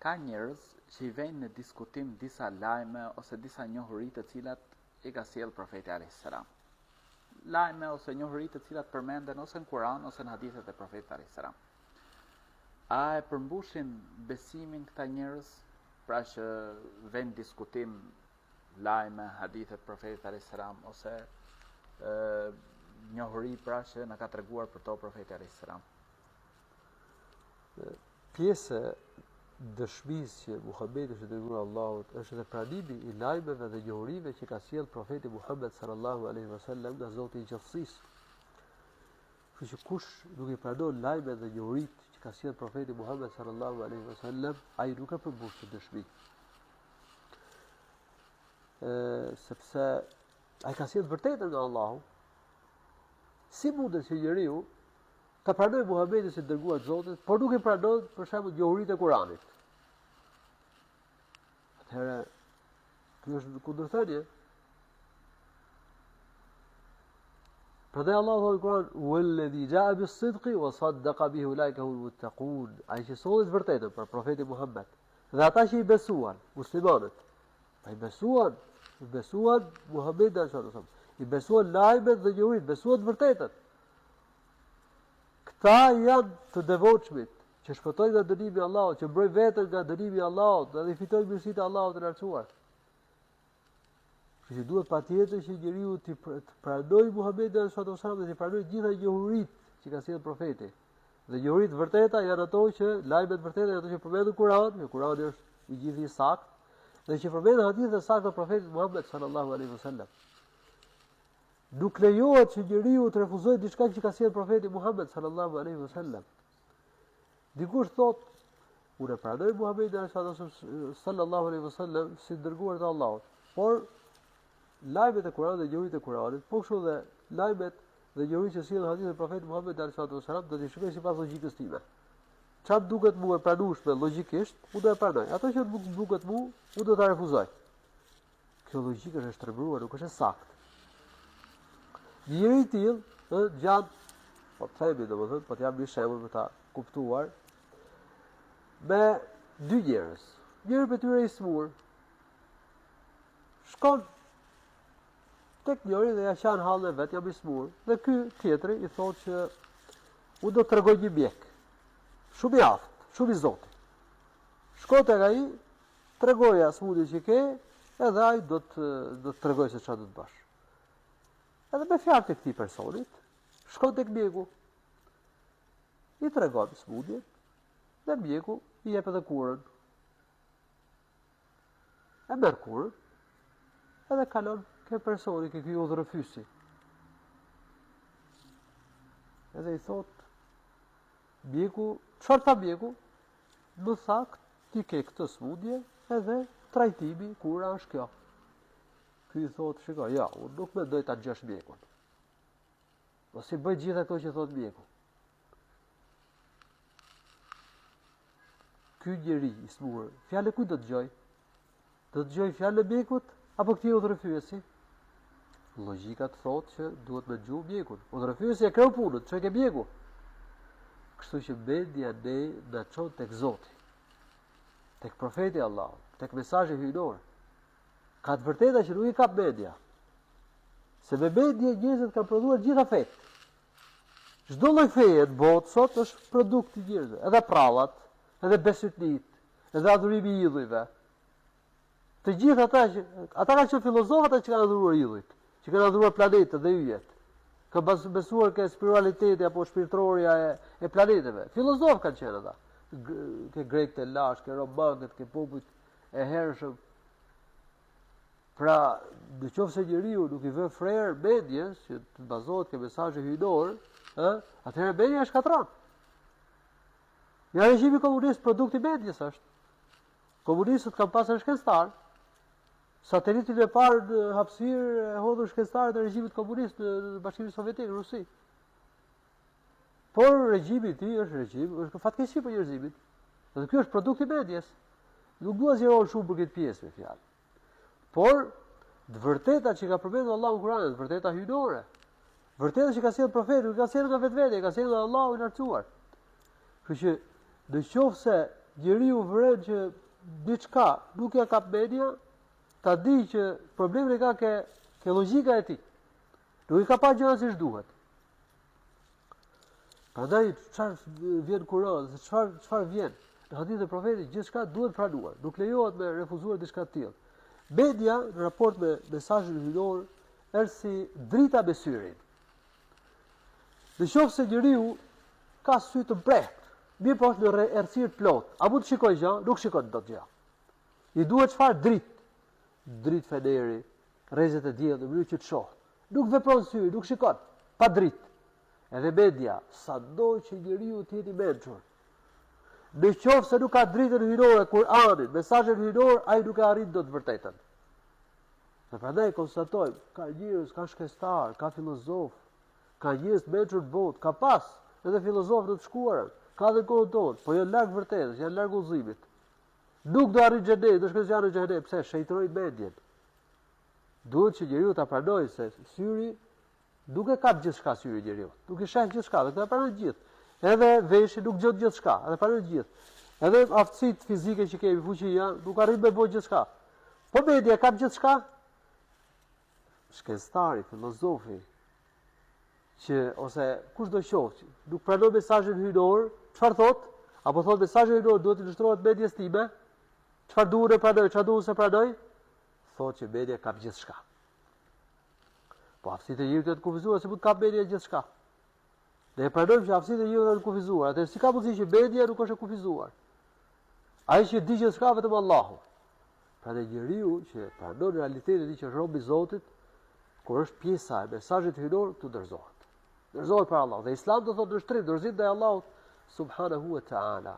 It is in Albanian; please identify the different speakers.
Speaker 1: Ka njerëz që I vejnë në diskutim disa lajme ose disa njohuri të cilat I ka sjell profeti alayhis salam. Lajme ose njohuri të cilat përmenden ose në Kur'an ose në hadithet e profetit alayhis salam. A e përmbushin besimin këta njerëz, pra që vend diskutim lajme, hadithet profetit alayhis salam ose njohuri pra që na ka treguar për to profeti alayhis salam?
Speaker 2: Pjesë dëshmisë që Muhamedi është dërguar Allahut është edhe pranimi I lajmeve dhe njohurive që ka sjell profeti Muhammed sallallahu alaihi wasallam nga Zoti I gjithësisë. Kështu që kush nuk I pranon lajmet dhe njohuritë që ka sjell profeti Muhammed sallallahu alaihi wasallam, ai nuk ka përmbushur dëshmi. Sepse ai ka sjell vërtetën nga Allahu. Si mundet që njeriu ta pranoj Muhamedit si dërguar I Zotit, por nuk I pranon për shembull njohuritë e Kuranit. Atëherë, kjo është kundërthënie. Prandaj Allahu thotë në Kuran: "Walladhi ja'a bis-sidqi wa saddaqa bihi ulaika humul muttaqun." Ai që solli të vërtetën për profetin Muhammed dhe ata që I besuan, muslimanët. I besuan Muhamedit sallallahu alaihi wasallam. I besuan lajmet dhe njohuritë, besuan të vërtetën. Këta janë të devotshmit, që shpëtojnë nga dënimi I Allahut, që mbrojnë veten nga dënimi I Allahut dhe I fitojnë mirësitë e Allahut të lartësuar. Kështu që duhet patjetër që njeriu të pranojë Muhamedit sallallahu alaihi wasallam dhe të pranojë gjitha njohuritë që ka sjellë profeti. Dhe njohuritë vërteta janë ato që lajmet vërteta janë ato që përmenden në Kur'an, që Kur'ani është I gjithë I saktë, dhe që përmenden hadithe saktë të profetit Muhammed sallallahu alaihi wasallam. Nuk lejohet që njeriu të refuzojë diçka që ka sjellë profeti Muhammed sallallahu alaihi wasallam. Dikush thot, unë pranoj Muhamedit sallallahu alaihi wasallam si dërguar të Allahut, por lajmet e Kuranit dhe njohuritë e Kuranit, po kështu dhe lajmet dhe njohuritë që sjellën hadithet e profetit Muhammed sallallahu alaihi wasallam do t'i shikoj sipas logjikës time. Çfarë duket mua e pranueshme logjikisht, unë do e pranoj. Ato që nuk duket mua, unë do ta refuzoj. Kjo logjikë është shtrembruar, nuk është e saktë. Njëri I tillë, gjatë, po themi domethënë, po t'jap një shembull për ta kuptuar, me dy njerëz. Njëri prej tyre I smur. Shkon tek njëri dhe ja qan hallën e vet, jam I smur. Dhe ky tjetri I thotë që unë do të tregoj një mjek. Shumë I aftë, shumë I Zotit. Shko tek ai, tregoja smundjen që ke, edhe ai do të tregoj se çfarë do të bash. Edhe me fjalët e këtij personit, shkon tek mjeku. I tregon smundjen, dhe mjeku I jep edhe kurën. E merr kurën, edhe kalon ke personi, ke ky udhërëfysi. Edhe I thot, mjeku, çfarë tha mjeku? Më tha, ti ke këtë smundje, edhe trajtimi, kura është kjo. Ky I thot, shiko, ja, unë nuk mendoj ta dëgjosh mjekun. Mos I bëj gjithë ato që thot mjeku. Ky njeri I smur, fjalë kujt do të dëgjoj? Do të dëgjoj fjalën e mjekut apo këtij udhërëfyesi? Logjika thotë që duhet me dëgju mjekun. Udhërëfyesi e kreu punën, çka ke mjeku. Kështu që mendja ne na çon tek Zoti, tek profeti I Allahut, tek mesazhi hyjnor. Ka të vërteta që nuk I kap mendja. Se me mendje njerëzit kanë prodhuar gjitha fet. Çdo lloj feje në botë sot është produkt I njerëzve, edhe prallat, edhe besytnit, edhe adhurimi I idhujve. Të gjithë ata kanë qenë filozofët ata që kanë adhuruar idhujt, që kanë adhuruar planetët dhe yjet. Kanë besuar ke spiritualiteti apo shpirtërorja e planeteve. Filozofë kanë qenë ata. Ke grekët e lash, ke romakët, ke popujt e hershëm. Pra, në qoftë se njeriu nuk I vë frerë mendjes që të bazohet ke mesazhe hyjnor, atëherë mendja e shkatron. Ja regjimi komunist produkti I mendjes është. Komunistët kanë pasur shkencëtar. Satelitin e parë në hapësirë e hodhur shkencëtarët e regjimit komunist në Bashkimin Sovjetik, në Rusi. Por regjimi I tij është fatkeqësi për njerëzimin. Dhe ky është produkt I mendjes. Nuk dua zgjeron shumë për këtë pjesë me fjalë. Por të vërteta që ka përmendur Allahu në Kur'an, të vërteta hyjnore, vërteta që ka sjellë profeti, nuk ka sjellë nga vetvete, ka sjellë nga Allahu I lartësuar. Kështu që në qoftë se njeriu vren që diçka nuk ja kap media, ta di që problemin e ka ke logjika e tij. Nuk i ka pa gjëra siç duhet. Prandaj çfarë vjen Kur'an, çfarë vjen? Në hadithin e profetit gjithçka duhet pranuar, nuk lejohet me refuzuar diçka të tillë. Media në raport me mesazhin hyjnor është si drita me syrin. Nëse njeriu ka sy të brehtë, mirë po është në errësirë të plot, a mund të shikojë gjë? Nuk shikon dot gjë. I duhet çfarë dritë? Dritë feneri, rrezet e diellit, në mënyrë që të shohë. Nuk vepron syri, nuk shikon, pa dritë. Edhe media, sado që njeriu të jetë i mençur, në qoftë se nuk ka dritën hyjnore Kur'anit, mesazhin hyjnor, ai nuk e arrin dot vërtetën. Dhe prandaj konstatojmë, ka njerëz, ka shkencëtar, ka filozof, ka njerëz mençur në botë, ka pas edhe filozofë të shkuarë, ka edhe kohën tonë, po janë larg vërtetës, janë larg udhëzimit. Nuk do arrin xhenet, do shkojë në xhenet, pse shejtrojnë mendjen. Duhet që njeriu ta pranojë se syri nuk e kap gjithçka syri i njeriu. Nuk e sheh gjithçka, dhe ta pranon gjithë. Edhe veshi nuk gjon gjithçka, edhe pranon gjithë. Edhe aftësitë fizike që kemi, fuqia, nuk arrin me bëj gjithçka. Po media kap gjithçka? Shkencëtari, filozofi, që ose kush do qoftë, nuk pranon mesazhin hyjnor, çfarë thot? Apo thot mesazhi hyjnor duhet të illushtrohet medias time? Çfarë duhet të pranoj, çfarë duhet të pranoj? Thot që media kap gjithçka. Po aftësitë e njeriut janë të kufizuara, se mund të kap media gjithçka. Ne e pranojmë që aftësitë e njeriut janë të kufizuara, atëherë si ka mundësi që media nuk është e kufizuar? Ai që di gjithçka vetëm Allahu. Prandaj njeriu që pranon realitetin e tij që është rob i Zotit, kur është pjesa e mesazhit hyjnor, tu dorëzohet. Dorëzohet për Allah. Dhe Islami do thotë dorëzim ndaj Allahut subhanahu wa ta'ala.